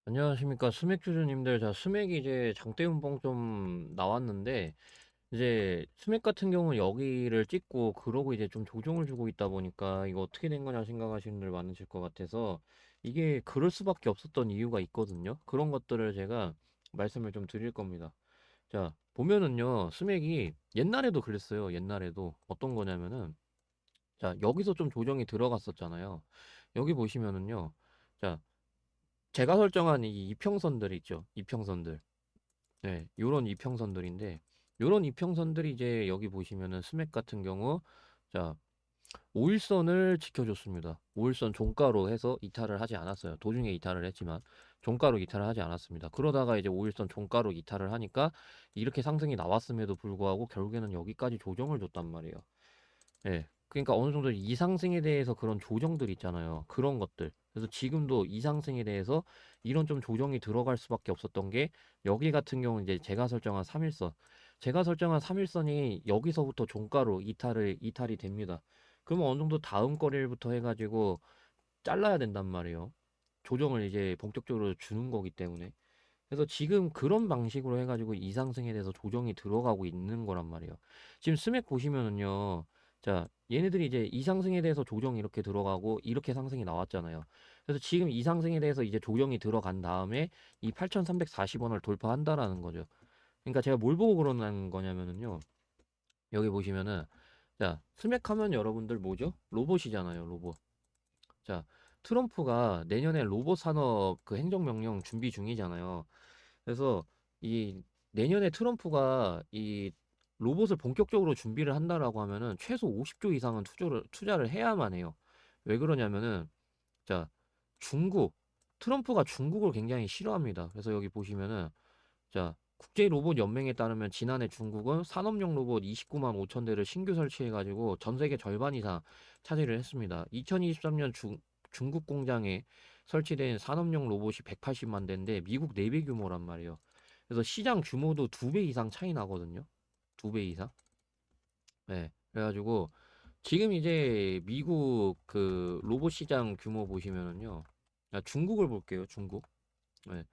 안녕하십니까. 스맥 주주님들. 자, 스맥이 이제 장대음봉 좀 나왔는데, 이제 스맥 같은 경우는 여기를 찍고, 그러고 이제 좀 조정을 주고 있다 보니까, 이거 어떻게 된 거냐 생각하시는 분들 많으실 것 같아서, 이게 그럴 수밖에 없었던 이유가 있거든요. 그런 것들을 제가 말씀을 좀 드릴 겁니다. 자, 보면은요, 스맥이 옛날에도 그랬어요. 옛날에도. 어떤 거냐면은, 자, 여기서 좀 조정이 들어갔었잖아요. 여기 보시면은요, 자, 제가 설정한 이 이평선들 있죠. 이평선들. 네, 요런 이평선들인데, 요런 이평선들이 이제 여기 보시면은 스맥 같은 경우, 자, 5일선을 지켜줬습니다. 5일선 종가로 해서 이탈을 하지 않았어요. 도중에 이탈을 했지만, 종가로 이탈을 하지 않았습니다. 그러다가 이제 5일선 종가로 이탈을 하니까, 이렇게 상승이 나왔음에도 불구하고, 결국에는 여기까지 조정을 줬단 말이에요. 예. 그러니까 어느 정도 이상승에 대해서 그런 조정들 있잖아요. 그런 것들. 그래서 지금도 이상승에 대해서 이런 좀 조정이 들어갈 수밖에 없었던 게 여기 같은 경우는 이제 제가 설정한 3일선. 제가 설정한 3일선이 여기서부터 종가로 이탈이 됩니다. 그러면 어느 정도 다음 거래일부터 해가지고 잘라야 된단 말이에요. 조정을 이제 본격적으로 주는 거기 때문에. 그래서 지금 그런 방식으로 해가지고 이상승에 대해서 조정이 들어가고 있는 거란 말이에요. 지금 스맥 보시면은요. 자, 얘네들이 이제 이상승에 대해서 조정이 이렇게 들어가고 이렇게 상승이 나왔잖아요. 그래서 지금 이상승에 대해서 이제 조정이 들어간 다음에 이 8,340원을 돌파한다라는 거죠. 그러니까 제가 뭘 보고 그러는 거냐면은요. 여기 보시면은 자, 스맥 하면 여러분들 뭐죠? 로봇이잖아요, 로봇. 자, 트럼프가 내년에 로봇 산업 그 행정명령 준비 중이잖아요. 그래서 이 내년에 트럼프가 이 로봇을 본격적으로 준비를 한다라고 하면은 최소 50조 이상은 투자를 해야만 해요. 왜 그러냐면은 자, 중국 트럼프가 중국을 굉장히 싫어합니다. 그래서 여기 보시면은 자, 국제 로봇 연맹에 따르면 지난해 중국은 산업용 로봇 29만 5천 대를 신규 설치해가지고 전 세계 절반 이상 차지를 했습니다. 2023년 중국 공장에 설치된 산업용 로봇이 180만 대인데 미국 4배 규모란 말이에요. 그래서 시장 규모도 2배 이상 차이 나거든요. 2배 이상. 네. 그래가지고 지금 이제 미국 그 로봇 시장 규모 보시면은요. 중국을 볼게요. 중국. 네.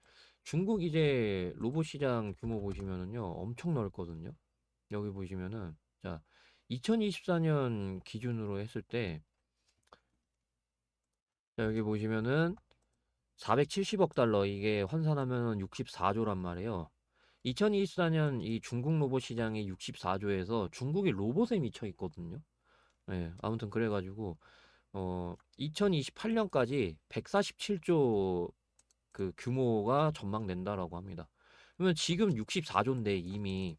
중국 이제 로봇 시장 규모 보시면은요. 엄청 넓거든요. 여기 보시면은 자, 2024년 기준으로 했을 때 자, 여기 보시면은 470억 달러 이게 환산하면 64조란 말이에요. 2024년 이 중국 로봇 시장이 64조에서 중국이 로봇에 미쳐 있거든요. 네, 아무튼 그래가지고 2028년까지 147조 그 규모가 전망된다라고 합니다. 그러면 지금 64조인데 이미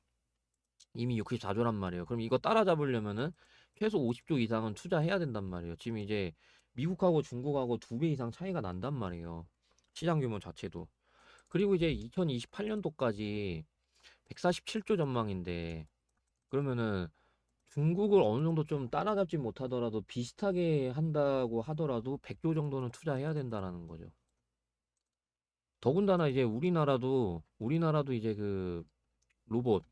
64조란 말이에요. 그럼 이거 따라잡으려면은 최소 50조 이상은 투자해야 된단 말이에요. 지금 이제 미국하고 중국하고 2배 이상 차이가 난단 말이에요. 시장 규모 자체도. 그리고 이제 2028년도까지 147조 전망인데 그러면은 중국을 어느 정도 좀 따라잡지 못하더라도 비슷하게 한다고 하더라도 100조 정도는 투자해야 된다라는 거죠. 더군다나 이제 우리나라도 이제 그 로봇,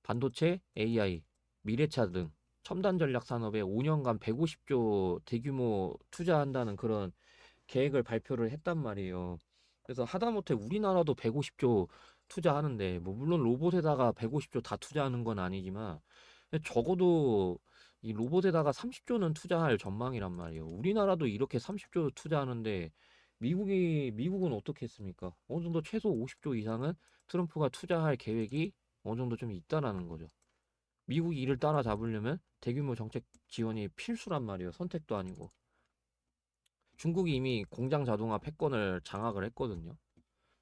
반도체, AI, 미래차 등 첨단 전략 산업에 5년간 150조 대규모 투자한다는 그런 계획을 발표를 했단 말이에요. 그래서 하다못해 우리나라도 150조 투자하는데, 뭐, 물론 로봇에다가 150조 다 투자하는 건 아니지만, 적어도 이 로봇에다가 30조는 투자할 전망이란 말이에요. 우리나라도 이렇게 30조 투자하는데, 미국은 어떻게 했습니까? 어느 정도 최소 50조 이상은 트럼프가 투자할 계획이 어느 정도 좀 있다라는 거죠. 미국이 이를 따라잡으려면 대규모 정책 지원이 필수란 말이에요. 선택도 아니고. 중국이 이미 공장 자동화 패권을 장악을 했거든요.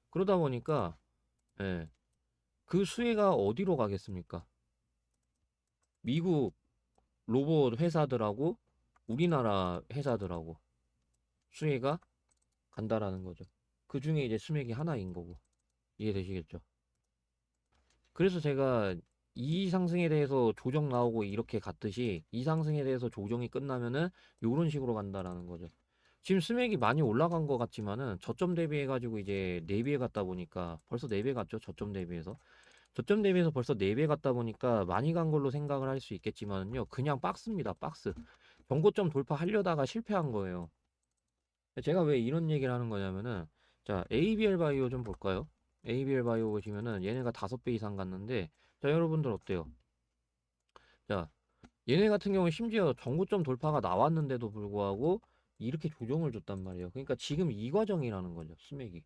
그러다 보니까 예, 그 수혜가 어디로 가겠습니까? 미국 로봇 회사들하고 우리나라 회사들하고 수혜가 간다라는 거죠. 그 중에 이제 스맥이 하나인 거고 이해되시겠죠? 그래서 제가 이 상승에 대해서 조정 나오고 이렇게 갔듯이 이 상승에 대해서 조정이 끝나면은 요런 식으로 간다라는 거죠. 지금 스맥이 많이 올라간 것 같지만은 저점 대비해 가지고 이제 4배 갔다 보니까 벌써 4배 갔죠. 저점 대비해서 벌써 4배 갔다 보니까 많이 간 걸로 생각을 할 수 있겠지만요. 그냥 박스입니다. 박스. 경고점 돌파하려다가 실패한 거예요. 제가 왜 이런 얘기를 하는 거냐면은 자, ABL 바이오 좀 볼까요? ABL 바이오 보시면은 얘네가 5배 이상 갔는데, 자, 여러분들 어때요? 자, 얘네 같은 경우는 심지어 정고점 돌파가 나왔는데도 불구하고 이렇게 조정을 줬단 말이에요. 그러니까 지금 이 과정이라는 거죠, 스맥이.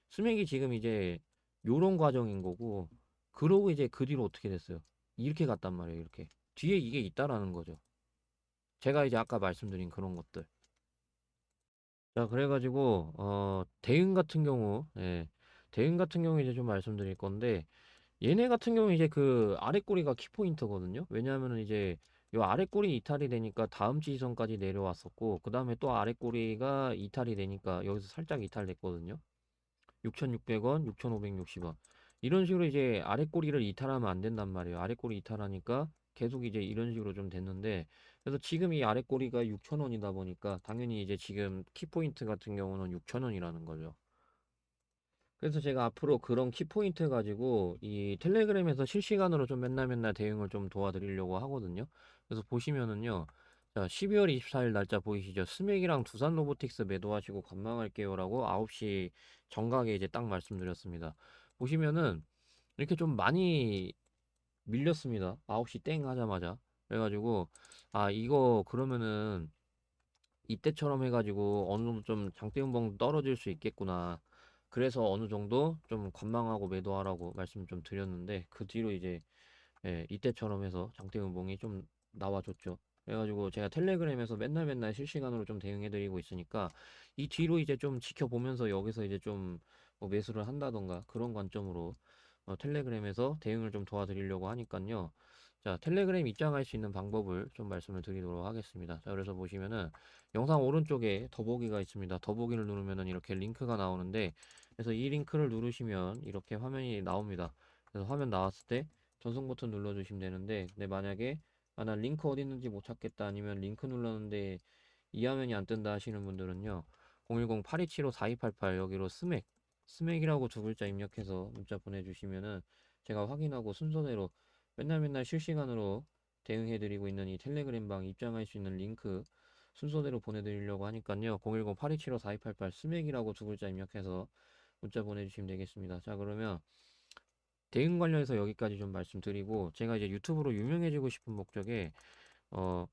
스맥이 지금 이제 요런 과정인 거고, 그러고 이제 그 뒤로 어떻게 됐어요? 이렇게 갔단 말이에요, 이렇게. 뒤에 이게 있다라는 거죠. 제가 이제 아까 말씀드린 그런 것들. 자, 그래가지고, 대응 같은 경우, 예, 대응 같은 경우 이제 좀 말씀드릴 건데, 얘네 같은 경우 이제 그 아래 꼬리가 키포인트거든요. 왜냐하면은 이제 요 아래 꼬리 이탈이 되니까 다음 지지선까지 내려왔었고, 그 다음에 또 아래 꼬리가 이탈이 되니까 여기서 살짝 이탈됐거든요. 6,600원, 6,560원. 이런 식으로 이제 아래 꼬리를 이탈하면 안 된단 말이에요. 아래 꼬리 이탈하니까 계속 이제 이런 식으로 좀 됐는데, 그래서 지금 이 아래 꼬리가 6,000원이다 보니까 당연히 이제 지금 키포인트 같은 경우는 6,000원이라는 거죠. 그래서 제가 앞으로 그런 키포인트 가지고 이 텔레그램에서 실시간으로 좀 맨날 맨날 대응을 좀 도와드리려고 하거든요. 그래서 보시면은요. 자, 12월 24일 날짜 보이시죠? 스맥이랑 두산 로보틱스 매도하시고 관망할게요라고 9시 정각에 이제 딱 말씀드렸습니다. 보시면은 이렇게 좀 많이 밀렸습니다. 9시 땡 하자마자. 그래가지고 아, 이거 그러면은 이때처럼 해가지고 어느 정도 좀 장대음봉 떨어질 수 있겠구나. 그래서 어느 정도 좀 관망하고 매도하라고 말씀 좀 드렸는데 그 뒤로 이제 예, 이때처럼 해서 장대음봉이 좀 나와줬죠. 그래가지고 제가 텔레그램에서 맨날 맨날 실시간으로 좀 대응해드리고 있으니까 이 뒤로 이제 좀 지켜보면서 여기서 이제 좀뭐 매수를 한다던가 그런 관점으로 텔레그램에서 대응을 좀 도와드리려고 하니까요. 자, 텔레그램 입장할 수 있는 방법을 좀 말씀을 드리도록 하겠습니다. 자, 그래서 보시면은 영상 오른쪽에 더보기가 있습니다. 더보기를 누르면은 이렇게 링크가 나오는데, 그래서 이 링크를 누르시면 이렇게 화면이 나옵니다. 그래서 화면 나왔을 때 전송 버튼 눌러주시면 되는데, 근데 만약에 나 링크 어디 있는지 못 찾겠다 아니면 링크 눌렀는데 이 화면이 안 뜬다 하시는 분들은요, 010-8275-4288 여기로 스맥이라고 두 글자 입력해서 문자 보내주시면은 제가 확인하고 순서대로 맨날 맨날 실시간으로 대응해드리고 있는 이 텔레그램 방 입장할 수 있는 링크 순서대로 보내드리려고 하니까요. 010-8275-4288 스맥이라고 두 글자 입력해서 문자 보내주시면 되겠습니다. 자, 그러면 대응 관련해서 여기까지 좀 말씀드리고 제가 이제 유튜브로 유명해지고 싶은 목적에 어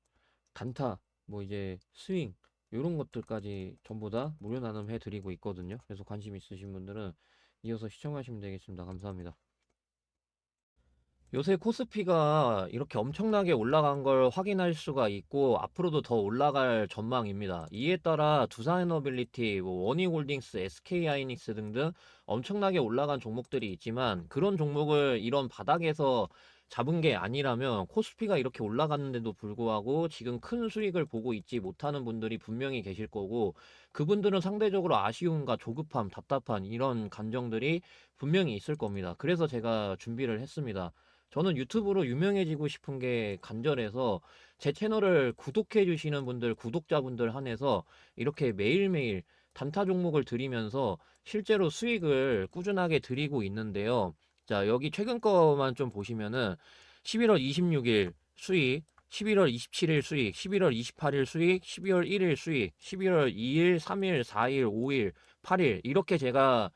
단타 뭐 이제 스윙 요런 것들까지 전부 다 무료 나눔해 드리고 있거든요. 그래서 관심 있으신 분들은 이어서 시청하시면 되겠습니다. 감사합니다. 요새 코스피가 이렇게 엄청나게 올라간 걸 확인할 수가 있고 앞으로도 더 올라갈 전망입니다. 이에 따라 두산에너빌리티, 뭐 원희홀딩스, SK하이닉스 등등 엄청나게 올라간 종목들이 있지만 그런 종목을 이런 바닥에서 잡은 게 아니라면 코스피가 이렇게 올라갔는데도 불구하고 지금 큰 수익을 보고 있지 못하는 분들이 분명히 계실 거고 그분들은 상대적으로 아쉬움과 조급함, 답답한 이런 감정들이 분명히 있을 겁니다. 그래서 제가 준비를 했습니다. 저는 유튜브로 유명해지고 싶은 게 간절해서 제 채널을 구독해 주시는 분들, 구독자분들 한해서 이렇게 매일매일 단타 종목을 드리면서 실제로 수익을 꾸준하게 드리고 있는데요. 자, 여기 최근 거만 좀 보시면은 11월 26일 수익, 11월 27일 수익, 11월 28일 수익, 12월 1일 수익, 11월 2일, 3일, 4일, 5일, 8일 이렇게 제가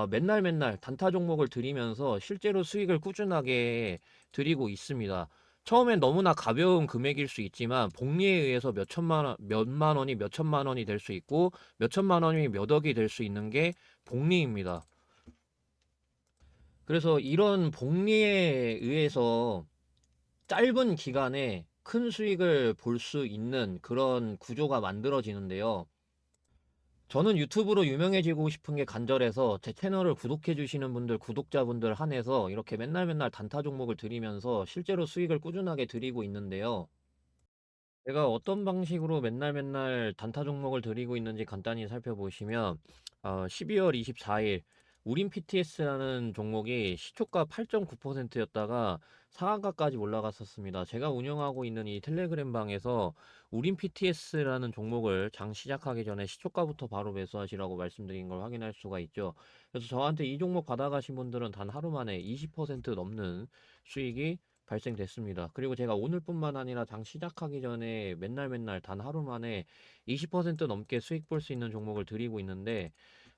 맨날 맨날 단타 종목을 드리면서 실제로 수익을 꾸준하게 드리고 있습니다. 처음엔 너무나 가벼운 금액일 수 있지만 복리에 의해서 몇만 원이 몇천만 원이 될 수 있고 몇천만 원이 몇 억이 될 수 있는 게 복리입니다. 그래서 이런 복리에 의해서 짧은 기간에 큰 수익을 볼 수 있는 그런 구조가 만들어지는데요. 저는 유튜브로 유명해지고 싶은 게 간절해서 제 채널을 구독해 주시는 분들, 구독자분들 한해서 이렇게 맨날 맨날 단타 종목을 드리면서 실제로 수익을 꾸준하게 드리고 있는데요. 제가 어떤 방식으로 맨날 맨날 단타 종목을 드리고 있는지 간단히 살펴보시면 12월 24일 우린 PTS라는 종목이 시초가 8.9%였다가 상한가까지 올라갔었습니다. 제가 운영하고 있는 이 텔레그램 방에서 우린 PTS라는 종목을 장 시작하기 전에 시초가부터 바로 매수하시라고 말씀드린 걸 확인할 수가 있죠. 그래서 저한테 이 종목 받아가신 분들은 단 하루 만에 20% 넘는 수익이 발생됐습니다. 그리고 제가 오늘뿐만 아니라 장 시작하기 전에 맨날 맨날 단 하루 만에 20% 넘게 수익 볼 수 있는 종목을 드리고 있는데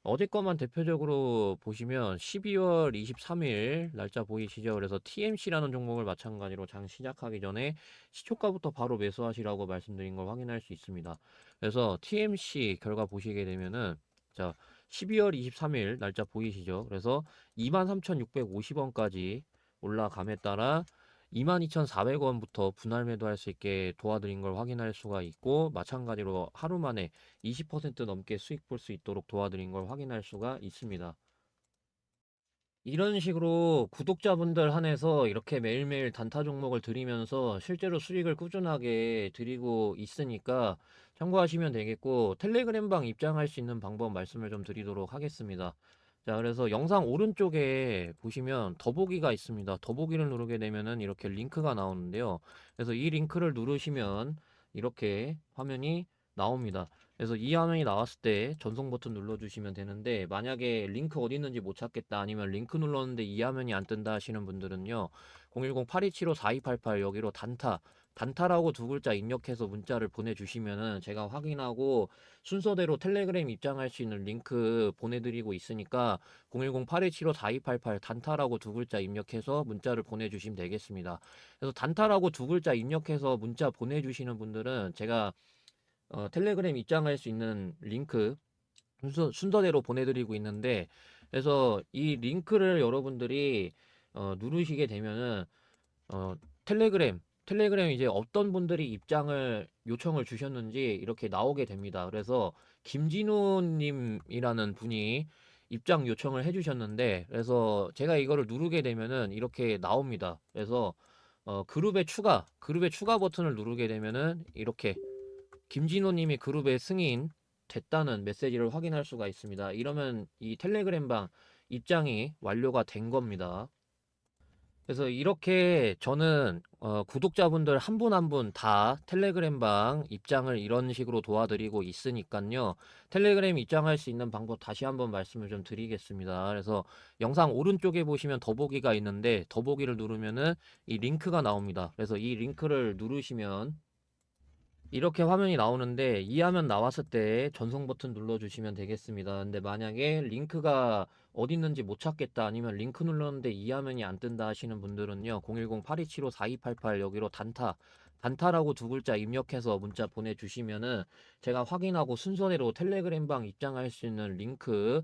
어제 것만 대표적으로 보시면 12월 23일 날짜 보이시죠? 그래서 TMC라는 종목을 마찬가지로 장 시작하기 전에 시초가부터 바로 매수하시라고 말씀드린 걸 확인할 수 있습니다. 그래서 TMC 결과 보시게 되면은 자 12월 23일 날짜 보이시죠? 그래서 23,650원까지 올라감에 따라 22,400원부터 분할 매도할 수 있게 도와드린 걸 확인할 수가 있고, 마찬가지로 하루 만에 20% 넘게 수익 볼 수 있도록 도와드린 걸 확인할 수가 있습니다. 이런 식으로 구독자분들 한해서 이렇게 매일매일 단타 종목을 드리면서 실제로 수익을 꾸준하게 드리고 있으니까 참고하시면 되겠고, 텔레그램방 입장할 수 있는 방법 말씀을 좀 드리도록 하겠습니다. 자, 그래서 영상 오른쪽에 보시면 더보기가 있습니다. 더보기를 누르게 되면은 이렇게 링크가 나오는데요. 그래서 이 링크를 누르시면 이렇게 화면이 나옵니다. 그래서 이 화면이 나왔을 때 전송 버튼 눌러주시면 되는데, 만약에 링크 어디 있는지 못 찾겠다, 아니면 링크 눌렀는데 이 화면이 안 뜬다 하시는 분들은요, 010-8275-4288 여기로 단타라고 두 글자 입력해서 문자를 보내주시면은 제가 확인하고 순서대로 텔레그램 입장할 수 있는 링크 보내드리고 있으니까 010-8275-4288 단타라고 두 글자 입력해서 문자를 보내주시면 되겠습니다. 그래서 단타라고 두 글자 입력해서 문자 보내주시는 분들은 제가 텔레그램 입장할 수 있는 링크 순서대로 보내드리고 있는데, 그래서 이 링크를 여러분들이 누르시게 되면은 어, 텔레그램 이제 어떤 분들이 입장을 요청을 주셨는지 이렇게 나오게 됩니다. 그래서 김진우님이라는 분이 입장 요청을 해주셨는데, 그래서 제가 이거를 누르게 되면은 이렇게 나옵니다. 그래서 그룹의 추가 버튼을 누르게 되면은 이렇게 김진호님이 그룹에 승인 됐다는 메시지를 확인할 수가 있습니다. 이러면 이 텔레그램방 입장이 완료가 된 겁니다. 그래서 이렇게 저는 구독자분들 한 분 한 분 다 텔레그램방 입장을 이런 식으로 도와드리고 있으니까요. 텔레그램 입장할 수 있는 방법 다시 한번 말씀을 좀 드리겠습니다. 그래서 영상 오른쪽에 보시면 더보기가 있는데, 더보기를 누르면은 이 링크가 나옵니다. 그래서 이 링크를 누르시면 이렇게 화면이 나오는데, 이 화면 나왔을 때 전송 버튼 눌러주시면 되겠습니다. 근데 만약에 링크가 어디 있는지 못 찾겠다, 아니면 링크 눌렀는데 이 화면이 안 뜬다 하시는 분들은요, 010-8275-4288 여기로 단타라고 두 글자 입력해서 문자 보내주시면은 제가 확인하고 순서대로 텔레그램방 입장할 수 있는 링크,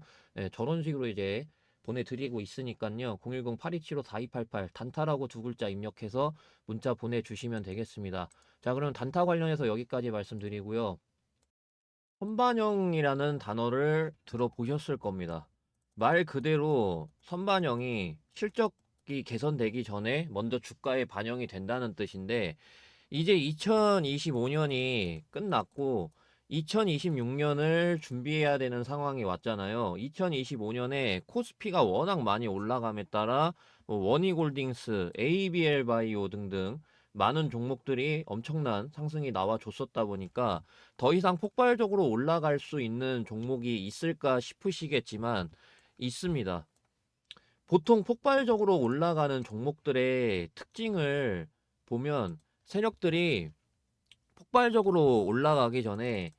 저런 식으로 이제 보내드리고 있으니까요. 010-8275-4288 단타라고 두 글자 입력해서 문자 보내주시면 되겠습니다. 자, 그럼 단타 관련해서 여기까지 말씀드리고요. 선반영이라는 단어를 들어보셨을 겁니다. 말 그대로 선반영이 실적이 개선되기 전에 먼저 주가에 반영이 된다는 뜻인데, 이제 2025년이 끝났고 2026년을 준비해야 되는 상황이 왔잖아요. 2025년에 코스피가 워낙 많이 올라감에 따라 뭐 원희골딩스, ABL 바이오 등등 많은 종목들이 엄청난 상승이 나와줬었다 보니까 더 이상 폭발적으로 올라갈 수 있는 종목이 있을까 싶으시겠지만 있습니다. 보통 폭발적으로 올라가는 종목들의 특징을 보면 세력들이 폭발적으로 올라가기 전에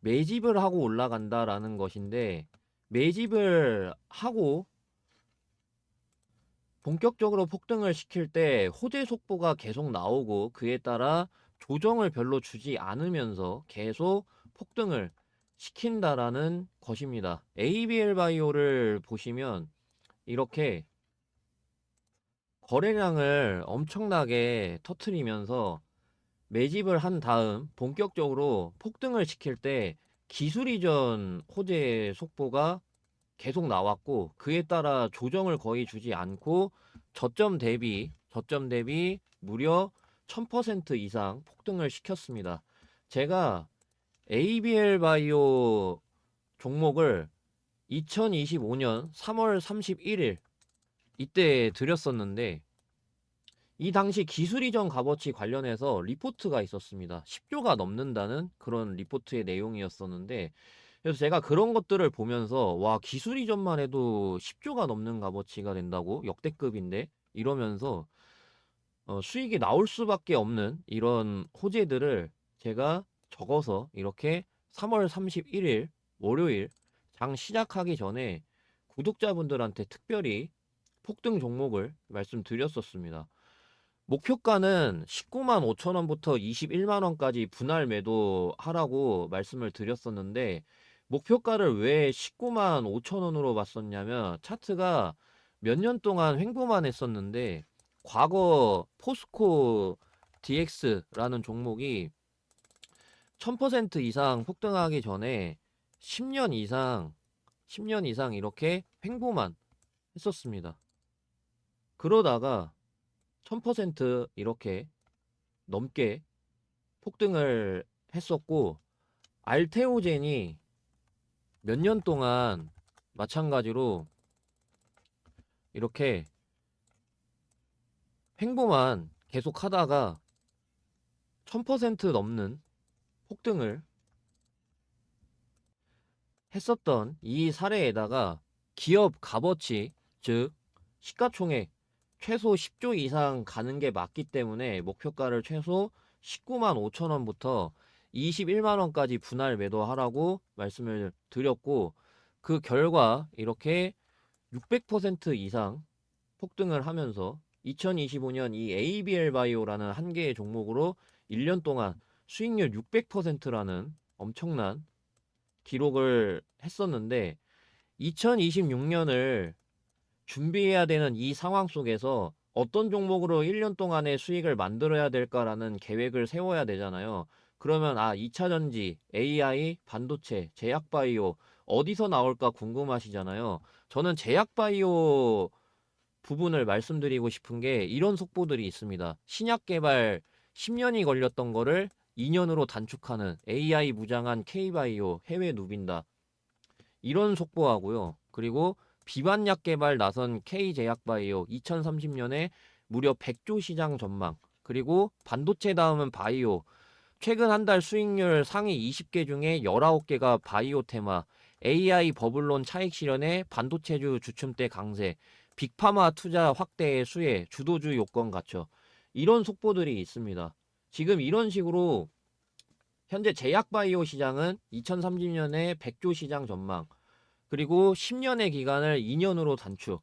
매집을 하고 올라간다라는 것인데, 매집을 하고 본격적으로 폭등을 시킬 때 호재 속보가 계속 나오고, 그에 따라 조정을 별로 주지 않으면서 계속 폭등을 시킨다라는 것입니다. ABL 바이오를 보시면 이렇게 거래량을 엄청나게 터트리면서 매집을 한 다음 본격적으로 폭등을 시킬 때 기술 이전 호재 속보가 계속 나왔고, 그에 따라 조정을 거의 주지 않고 저점 대비 무려 1000% 이상 폭등을 시켰습니다. 제가 ABL 바이오 종목을 2025년 3월 31일 이때 드렸었는데, 이 당시 기술 이전 값어치 관련해서 리포트가 있었습니다. 10조가 넘는다는 그런 리포트의 내용이었었는데, 그래서 제가 그런 것들을 보면서 와, 기술 이전만 해도 10조가 넘는 값어치가 된다고? 역대급인데? 이러면서 수익이 나올 수밖에 없는 이런 호재들을 제가 적어서 이렇게 3월 31일 월요일 장 시작하기 전에 구독자분들한테 특별히 폭등 종목을 말씀드렸었습니다. 목표가는 19만 5천 원부터 21만 원까지 분할 매도하라고 말씀을 드렸었는데, 목표가를 왜 19만 5천 원으로 봤었냐면 차트가 몇 년 동안 횡보만 했었는데, 과거 포스코 DX라는 종목이 1000% 이상 폭등하기 전에 10년 이상 10년 이상 이렇게 횡보만 했었습니다. 그러다가 1000% 이렇게 넘게 폭등을 했었고, 알테오젠이 몇 년 동안 마찬가지로 이렇게 횡보만 계속 하다가 1000% 넘는 폭등을 했었던 이 사례에다가 기업 값어치, 즉 시가총액 최소 10조 이상 가는 게 맞기 때문에 목표가를 최소 19만 5천 원부터 21만 원까지 분할 매도하라고 말씀을 드렸고, 그 결과 이렇게 600% 이상 폭등을 하면서 2025년 이 ABL 바이오라는 한 개의 종목으로 1년 동안 수익률 600%라는 엄청난 기록을 했었는데, 2026년을 준비해야 되는 이 상황 속에서 어떤 종목으로 1년 동안의 수익을 만들어야 될까라는 계획을 세워야 되잖아요. 그러면 2차 전지, AI, 반도체, 제약바이오 어디서 나올까 궁금하시잖아요. 저는 제약바이오 부분을 말씀드리고 싶은 게 이런 속보들이 있습니다. 신약 개발 10년이 걸렸던 거를 2년으로 단축하는 AI 무장한 K바이오 해외 누빈다. 이런 속보하고요. 그리고 비반약 개발 나선 K제약바이오 2030년에 무려 100조 시장 전망. 그리고 반도체 다음은 바이오. 최근 한 달 수익률 상위 20개 중에 19개가 바이오 테마. AI 버블론 차익 실현에 반도체주 주춤대 강세. 빅파마 투자 확대의 수혜. 주도주 요건 갖춰. 이런 속보들이 있습니다. 지금 이런 식으로 현재 제약바이오 시장은 2030년에 100조 시장 전망, 그리고 10년의 기간을 2년으로 단축,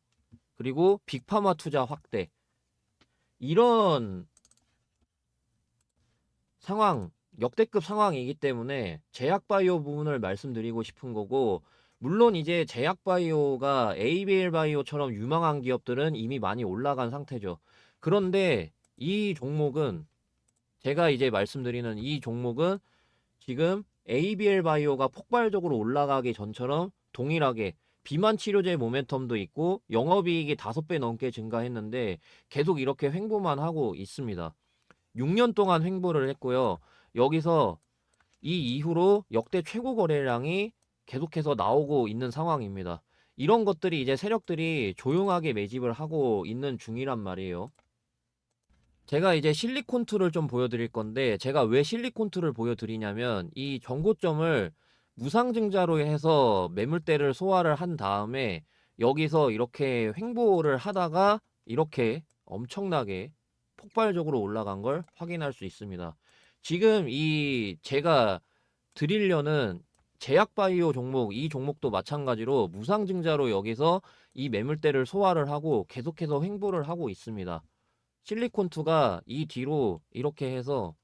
그리고 빅파마 투자 확대, 이런 상황, 역대급 상황이기 때문에 제약바이오 부분을 말씀드리고 싶은 거고, 물론 이제 제약바이오가 ABL 바이오처럼 유망한 기업들은 이미 많이 올라간 상태죠. 그런데 이 종목은, 제가 이제 말씀드리는 이 종목은 지금 ABL 바이오가 폭발적으로 올라가기 전처럼 동일하게 비만 치료제 모멘텀도 있고 영업이익이 5배 넘게 증가했는데 계속 이렇게 횡보만 하고 있습니다. 6년 동안 횡보를 했고요. 여기서 이 이후로 역대 최고 거래량이 계속해서 나오고 있는 상황입니다. 이런 것들이 이제 세력들이 조용하게 매집을 하고 있는 중이란 말이에요. 제가 이제 실리콘 툴을 좀 보여드릴 건데, 제가 왜 실리콘 툴을 보여드리냐면 이 정고점을 무상증자로 해서 매물대를 소화를 한 다음에 여기서 이렇게 횡보를 하다가 이렇게 엄청나게 폭발적으로 올라간 걸 확인할 수 있습니다. 지금 이 제가 드리려는 제약바이오 종목, 이 종목도 마찬가지로 무상증자로 여기서 이 매물대를 소화를 하고 계속해서 횡보를 하고 있습니다. 실리콘2가 이 뒤로 이렇게 해서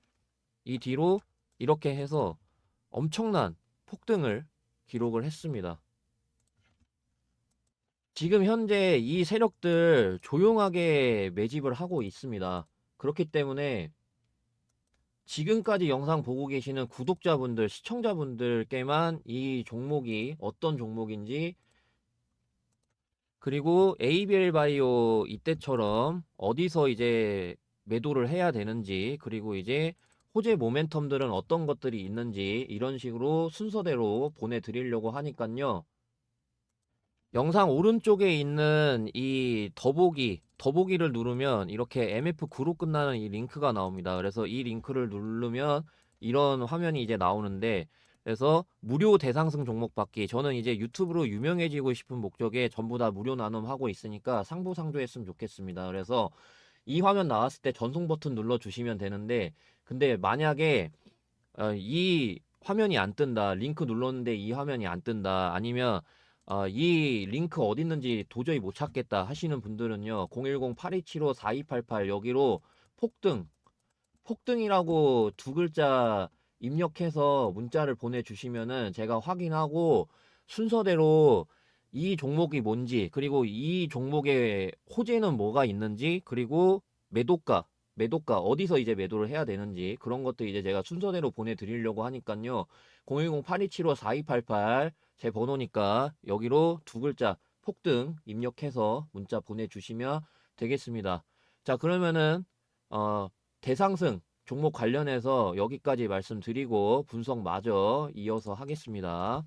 엄청난 폭등을 기록을 했습니다. 지금 현재 이 세력들 조용하게 매집을 하고 있습니다. 그렇기 때문에 지금까지 영상 보고 계시는 구독자분들, 시청자분들께만 이 종목이 어떤 종목인지, 그리고 ABL 바이오 이때처럼 어디서 이제 매도를 해야 되는지, 그리고 이제 호재 모멘텀들은 어떤 것들이 있는지 이런 식으로 순서대로 보내드리려고 하니깐요. 영상 오른쪽에 있는 이 더보기를 누르면 이렇게 MF9로 끝나는 이 링크가 나옵니다. 그래서 이 링크를 누르면 이런 화면이 이제 나오는데, 그래서 무료 대상승 종목 받기, 저는 이제 유튜브로 유명해지고 싶은 목적에 전부 다 무료 나눔하고 있으니까 상부상조했으면 좋겠습니다. 그래서 이 화면 나왔을 때 전송 버튼 눌러 주시면 되는데, 근데 만약에 이 화면이 안 뜬다. 링크 눌렀는데 이 화면이 안 뜬다. 아니면 이 링크 어디 있는지 도저히 못 찾겠다 하시는 분들은요. 010-8275-4288 여기로 폭등, 폭등이라고 두 글자 입력해서 문자를 보내주시면은 제가 확인하고 순서대로 이 종목이 뭔지, 그리고 이 종목의 호재는 뭐가 있는지, 그리고 매도가, 매도가 어디서 이제 매도를 해야 되는지 그런 것도 이제 제가 순서대로 보내드리려고 하니까요. 010-8275-4288 제 번호니까 여기로 두 글자 폭등 입력해서 문자 보내주시면 되겠습니다. 자, 그러면은 대상승 종목 관련해서 여기까지 말씀드리고 분석 마저 이어서 하겠습니다.